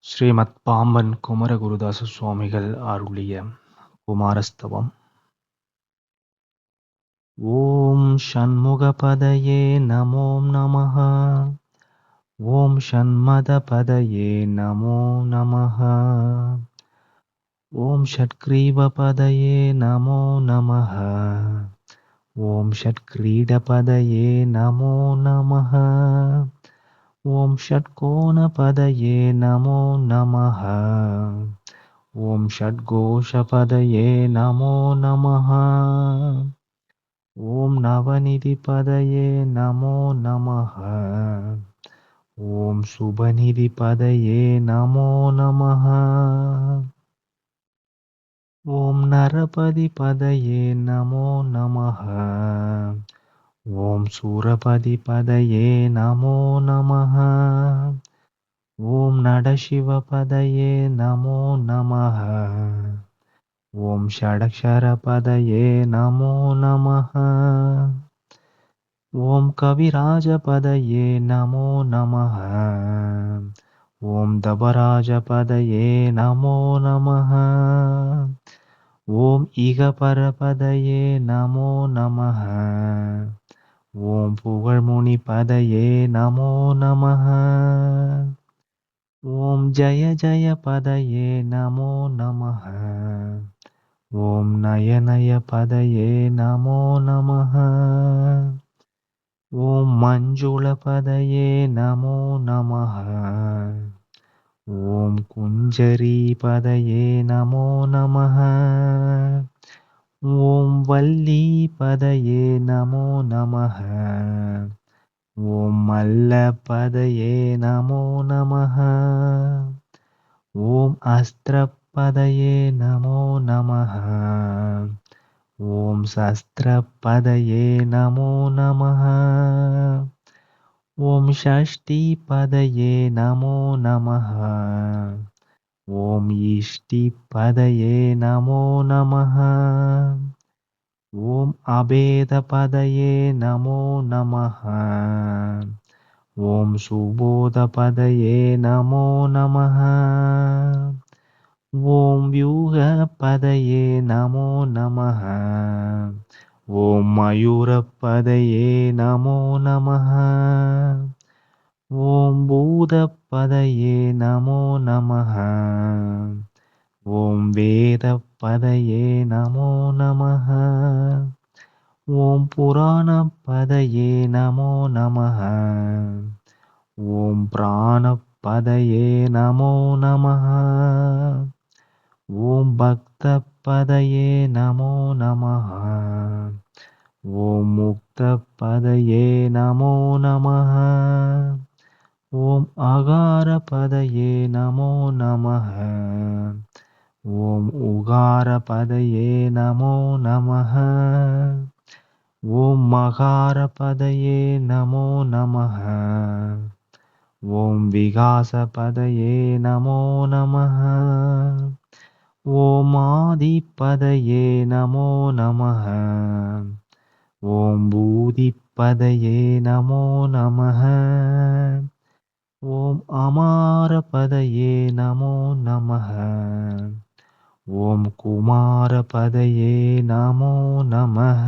ஸ்ரீமத் பாம்பன் குமரகுருதாச சுவாமிகள் அருளிய குமாரஸ்தவம். ஓம் ஷண்முகபதயே நமோ நமः. ஓம் ஷண்மதபதயே நமோ நமः. ஓம் ஷட்கிரீவபதயே நமோ நமः. ஓம் ஷட்கிரீடபதயே நமோ நமः. ஓம் ஷட்கோணபதயே நமோ நமः. ஓம் ஷட்கோஷபதயே நமோ நமः. ஓம் நவநிதிபதயே நமோ நமः. ஓம் சுபநிதிபதயே நமோ நமः. ஓம் நரபதிபதயே நமோ நமः. ஓம் சூரபதிபதயே நமோ நமः. ஓம் நடசிவபதயே நமோ நமः. ஓம் ஷடக்ஷரபதயே நமோ நமः. ஓம் கவிராஜபதயே நமோ நமः. ஓம் தபராஜபதயே நமோ நமः. ஓம் இகபரபதயே நமோ நமः. ஓம் புகழ்முனிபதயே நமோ நமः. ஓம் ஜய ஜய பதயே நமோ நமः. ஓம் நய நய பதயே நமோ நமः. ஓம் மஞ்சுளபதயே நமோ நமः. ஓம் குஞ்சரீபதயே நமோ நமः. ஓம் வல்லீபதயே நமோ நமः. ஓம் மல்லபதயே நமோ நமः. ஓம் அஸ்திரபதயே நமோ நமः. ஓம் சஸ்திரபதயே நமோ நமः. ஓம் ஷஷ்டிபதயே நமோ நமः. ஓம் இஷ்டிபதயே நமோ நமः. ஓம் அபேதபதயே நமோ நமः. ஓம் சுபோதபதயே நமோ நமः. ஓம் வியூகபதயே நமோ நமः. ஓம் மயூரபதயே நமோ நமः. ஓம் பூதபதயே நமோ நமः. ஓம் வேதபதயே நமோ நமः. ஓம் புராணபதயே நமோ நமः. ஓம் பிராணபதயே நமோ நமः. ஓம் பக்தபதயே நமோ நமः. ஓம் முக்தபதயே நமோ நமः. ஓம் அகாரபதயே நமோ நமः. ஓம் உகாரபதயே நமோ நமः. ஓம் மகாரபதயே நமோ நமः. ஓம் விகாசபதயே நமோ நமः. ஓம் ஆதிபதயே நமோ நமः. ஓம் பூதிபதயே நமோ நமः. ஓம் அமாரபதயே நமோ நமः. ஓம் குமாரபதயே நமோ நமः.